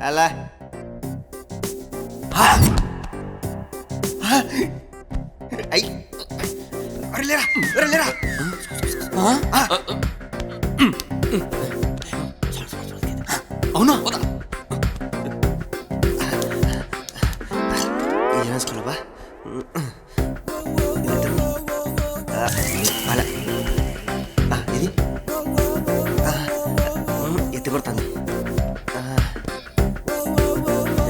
అలా లేరా అవునా ఏమేసుకోలేబా అలా ఇది ఎత్తి కొడుతుంది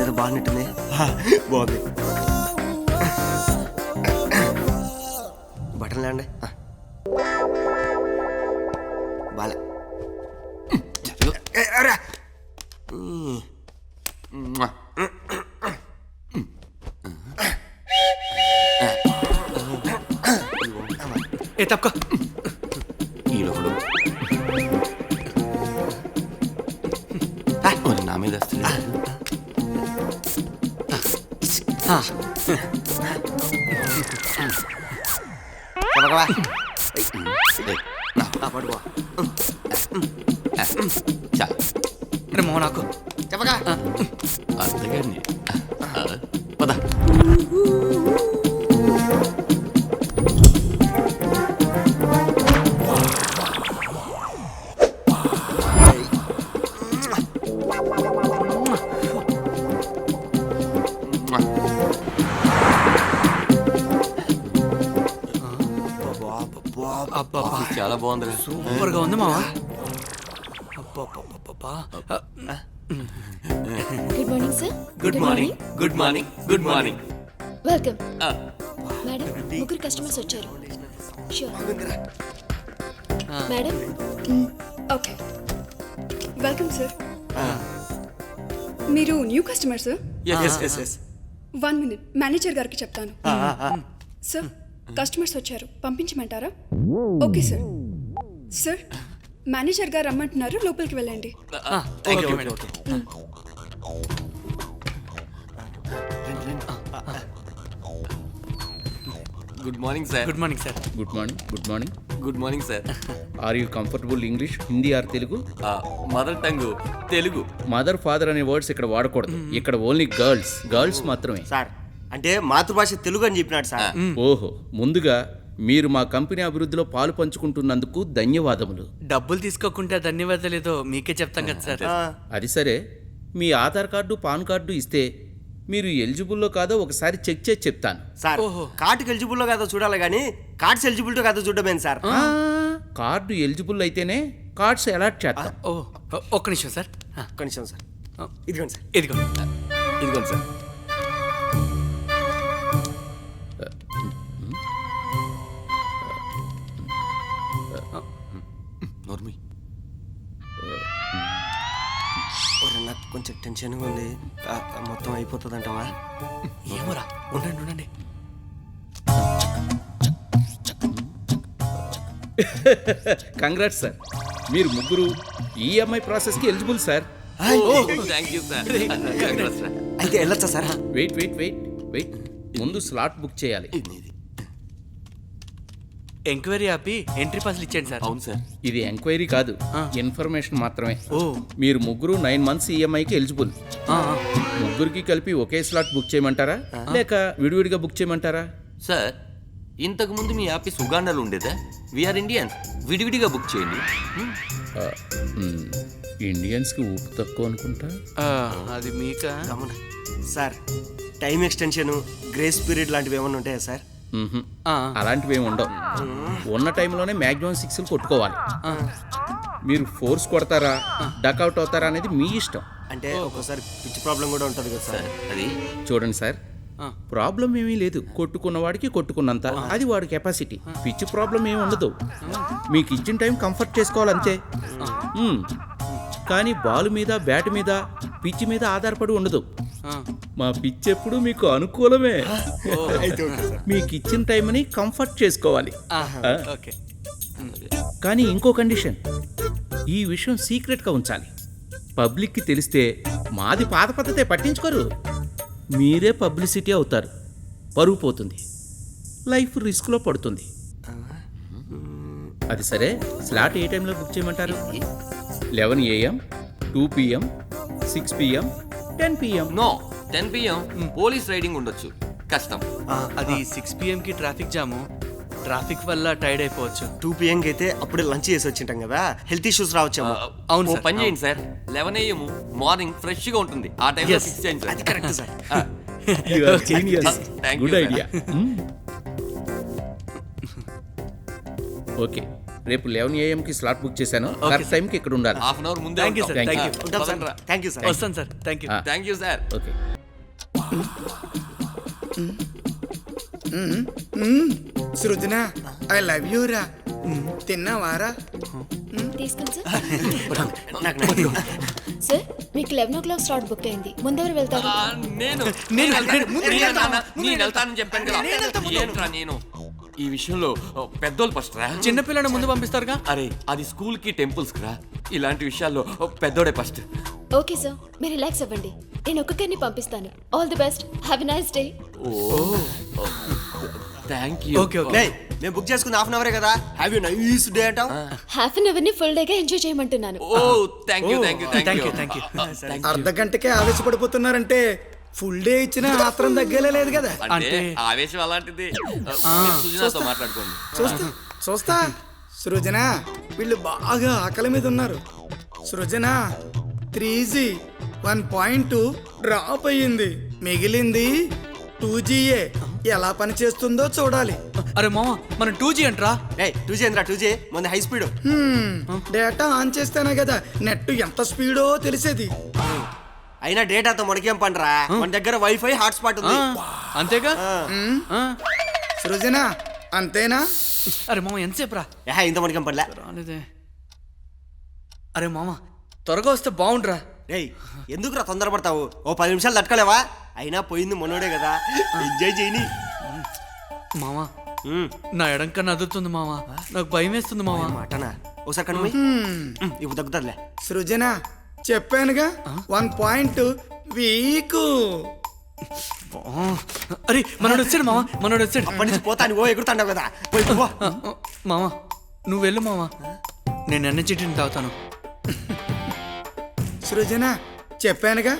ఏదో బాగున్నట్టుంది బాగుంది బటన్ లేండి బాలే ఏ తప్ప ఈడొకడు నా మీద పడుకో అరే మో నాకు చెప్పగా అంతగాని పద చాలా బాగుంది సూపర్ గా ఉంది మావా good morning sir. Good morning good morning good morning welcome. Madam, ముగ్గురు కస్టమర్స్ వచ్చారు. Sure madam. Okay, welcome sir. మీరు new customer sir? yes. 1 minute, manager గారికి చెప్తాను. సార్, కస్టమర్స్ వచ్చారు, పంపించమంటారా? Okay sir. సార్, మేనేజర్ గారు రమ్మంటున్నారు, లోపలికి వెళ్ళండి. Good morning sir. Good morning sir. Good morning. Good morning. Good morning sir. Are you comfortable English, Hindi or Telugu? Mother tongue Telugu. Mother father అనే words ఇక్కడ వాడకూడదు. ఇక్కడ ఓన్లీ గర్ల్స్ మాత్రమే. సార్ అంటే మాతృభాష తెలుగు అని చెప్పినాడు సార్. ఓహో, ముందుగా మీరు మా కంపెనీ అభివృద్ధిలో పాలు పంచుకుంటున్నందుకు ధన్యవాదములు. డబ్బులు తీసుకోకుండా ధన్యవాదాలు ఏదో మీకే చెప్తాం కదా సార్. అది సరే, మీ ఆధార్ కార్డు పాన్ కార్డు ఇస్తే మీరు ఎలిజిబుల్లో కాదో ఒకసారి చెక్ చేసి చెప్తాను. సార్ కార్డుకి ఎలిజిబుల్లో కాదో చూడాలి కానీ కార్డ్స్ ఎలిజిబిలిటీ కాదో చూడమేంటి సార్? కార్డు ఎలిజిబుల్ అయితేనే కార్డ్స్ అలాట్ చేస్తాం. ఓ ఒక్క నిమిషం సార్. కనీసం సార్ ఇదిగోండి సార్. ఇదిగోండి సార్. నాకు కొంచెం టెన్షన్గా ఉంది, మొత్తం అయిపోతుంది అంటావా? ఏమోరా, ఉండండి. కంగ్రాట్స్ సార్, మీరు ముగ్గురు ఈఎంఐ ప్రాసెస్కి eligible sir. Thank you sir. అయితే వెళ్ళొచ్చా సార్? వెయిట్, ముందు స్లాట్ బుక్ చేయాలి. ఎంక్వైరీ ఆపి ఎంట్రీ పాస్లు ఇచ్చేయండి సార్. అవును సార్. ఇది ఎంక్వైరీ కాదు, ఇన్ఫర్మేషన్ మాత్రమే. ఓ మీరు ముగ్గురు 9 months ఈఎంఐకి ఎలిజిబుల్. ముగ్గురికి కలిపి ఒకే స్లాట్ బుక్ చేయమంటారా లేక విడివిడిగా బుక్ చేయమంటారా? సార్, ఇంతకు ముందు మీ ఆఫీస్ ఉగాండాలో ఉండేదా? వీఆర్ ఇండియన్స్, విడివిడిగా బుక్ చేయండి. ఇండియన్స్కి ఊపు తక్కువ అనుకుంటా. అది మీకా sir? Time extension, grace period లాంటివి ఏమైనా ఉంటాయా సార్? అలాంటివి ఏమి ఉండవు. ఉన్న టైంలోనే మ్యాక్సిమం 6 కొట్టుకోవాలి. మీరు ఫోర్స్ కొడతారా డక్అవుట్ అవుతారా అనేది మీ ఇష్టం. అంటే ఒక్కోసారి పిచ్చి ప్రాబ్లం కూడా ఉంటుంది కదా సార్? అది చూడండి సార్, ప్రాబ్లం ఏమీ లేదు. కొట్టుకున్న వాడికి కొట్టుకున్నంత, అది వాడి కెపాసిటీ. పిచ్చి ప్రాబ్లం ఏమి ఉండదు. మీకు ఇచ్చిన టైం కంఫర్ట్ చేసుకోవాలంతే. కానీ బాల్ మీద బ్యాట్ మీద పిచ్చి మీద ఆధారపడి ఉండదు. మా పిచ్ ఎప్పుడు మీకు అనుకూలమే. మీకు ఇచ్చిన టైంని కంఫర్ట్ చేసుకోవాలి. కానీ ఇంకో కండిషన్, ఈ విషయం సీక్రెట్గా ఉంచాలి. పబ్లిక్కి తెలిస్తే మాది పాత పద్ధతే, పట్టించుకోరు. మీరే పబ్లిసిటీ అవుతారు, పరువు పోతుంది, లైఫ్ రిస్క్లో పడుతుంది. అది సరే స్లాట్ ఏ టైంలో బుక్ చేయమంటారు? 11 AM, 2 PM, 6 PM, 10 PM. No 10 PM police riding ఉండొచ్చు, కష్టం. అది 6 PM కి ట్రాఫిక్ జాము, ట్రాఫిక్ వల్ల టైర్డ్ అయిపోవచ్చు. 2 PM కి అయితే అప్పుడే లంచ్ చేసి వచ్చింటాం కదా, హెల్త్ ఇష్యూస్ రావచ్చేమో. అవును ఓ సార్, పని చేయండి సార్, 11 AM మార్నింగ్ ఫ్రెష్ గా ఉంటుంది, ఆ టైంలో Yes. ఫిక్స్ చేయండి అది sir. Correct sir. You are genius. Thank Good you, sir. idea. Okay, రేపు 11 AM కి స్లాట్ బుక్ చేశాను. Okay, correct sir. టైంకి ఇక్కడ ఉండాలి. హాఫ్ అన్ అవర్ ముందే thank you sir, Thank thank you. You. ఉంటాం సార్. పదండ్రా. Thank you sir. వస్తాను sir, thank you. Thank you sir. Okay. Srujana I love you రా. తిన్నావారా? తీసుకోండి సార్. నాకు సార్ మీకు 11 స్లాట్ బుక్ అయింది. ముందెవరు వెళ్తారు? నేను వెళ్తానని చెప్పాను కదా. ఏంట్రా నేను ఈ విషయంలో పెద్దోళ్ళు ఫస్ట్ రా. చిన్నపిల్లని ముందు పంపిస్తారుగా. అరే అది స్కూల్ కి టెంపుల్స్ రా, ఇలాంటి విషయాల్లో పెద్దోడే ఫస్ట్. ఓకే సార్, మీరు రిలాక్స్ అవ్వండి. నేను ఒక్కొక్కరిని పంపిస్తాను. All the best, have a nice day. Thank you. Okay okay. మేము బుక్ చేసుకున్న హాఫ్ అన్ అవరే కదా, హ్యావ్ యూ నైస్ డే అంటాం. హాఫ్ అన్ అవర్ ని ఫుల్ డేగా ఎంజాయ్ చేయమంటున్నాను. ఓ thank you thank you thank you, thank you. అర్ధ గంటకే ఆవేశపడిపోతున్నారంటే ఫుల్ డే ఇచ్చినా ఆత్రం తగ్గేలే లేదు కదా. అంటే అంటే- ఆవేశం అలాంటిది. మీరు సుజనాతో మాట్లాడుకోండి. చూస్తా సృజన, వీళ్ళు బాగా ఆకలి మీద ఉన్నారు. సృజన 3G 1.2 డ్రాప్ అయ్యింది, మిగిలింది 2Gఏ. ఎలా పని చేస్తుందో చూడాలి. అరే మామ, మనం 2G అంటరా. ఏయ్ 2G ఏంద్రా 2G, మన హై స్పీడ్. డేటా ఆన్ చేస్తేనే కదా నెట్ ఎంత స్పీడో తెలిసేది. అయినా డేటాతో మనకేం పనిరా, మన దగ్గర వైఫై హాట్స్పాట్ ఉంది. అంతేగా. ఆ. సృజన అంతేనా? అరే మామ ఎంతసేపు రా ఇంత మనకేం పనిలే. రాలేదే. అరే మామ త్వరగా వస్తే బాగుండ్రా. ఏయ్ ఎందుకురా తొందరపడతావు, ఓ 10 నిమిషాలు తట్టుకోలేవా? అయినా పోయింది మొన్నోడే కదా, ఎంజాయ్ చేయని. మామ నా ఎడం కన్నా అదురుతుంది మామ, నాకు భయం వేస్తుంది మామ. మాటనా, ఒకసారి కనుమ ఇప్పుడు తగ్గుతుందిలే. సృజన చెప్పానుగా 1 వీక్. అరే మనోడు వచ్చాడు మామ, మనోడు వచ్చాడు. అప్పటి నుంచి పోతా నువ్వు ఎగురుతాండావు కదా, పోయి పో. మామ నువ్వు వెళ్ళు మామ, నేను ఎనర్జీ డ్రింక్ తాగుతాను. సృజన చెప్పానుగా.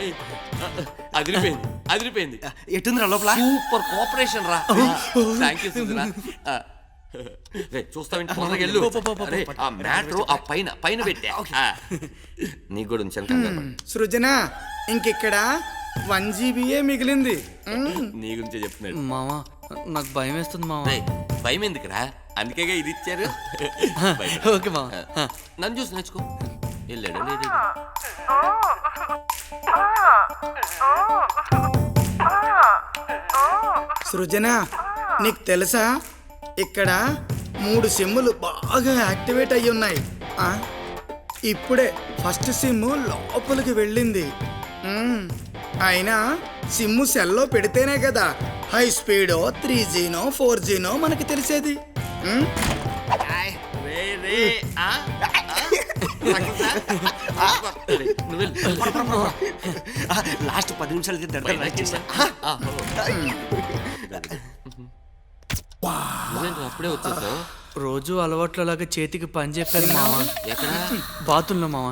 ఏయ్, అదిరిపోయింది అదిరిపోయింది. ఎట్టుందిరా లోపల? సూపర్ కోఆపరేషన్ రా. Thank you Sujana. చూస్తావేంటి, తొందరగా వెళ్ళు. అరే, ఆ మ్యాటర్ ఆ పైన పైన పెట్టా. నీకు కూడా ఉంచాను కంగారు పడకు. సృజన ఇంకిక్కడ 1GBయే మిగిలింది. నీ గురించే చెప్తున్నాడు. మామ నాకు భయం వేస్తుంది మామ. రేయ్, భయం ఎందుకురా, అందుకేగా ఇది ఇచ్చారు. భయం. ఓకే మామ. నన్ను చూసి నేర్చుకో. వెళ్ళాడు లేదు. సృజన నీకు తెలుసా, ఇక్కడ 3 సిమ్ములు బాగా యాక్టివేట్ అయ్యి ఉన్నాయి. ఇప్పుడే ఫస్ట్ సిమ్ లోపలికి వెళ్ళింది. అయినా సిమ్ము సెల్లో పెడితేనే కదా హై స్పీడో 3Gనో 4Gనో మనకి తెలిసేది. లాస్ట్ 10 నిమిషాలు అప్పుడే వచ్చేసావు. రోజు అలవాట్లలాగా చేతికి పని చెప్పాను మామ. ఎక్కడ? బాతుల్లో మామ.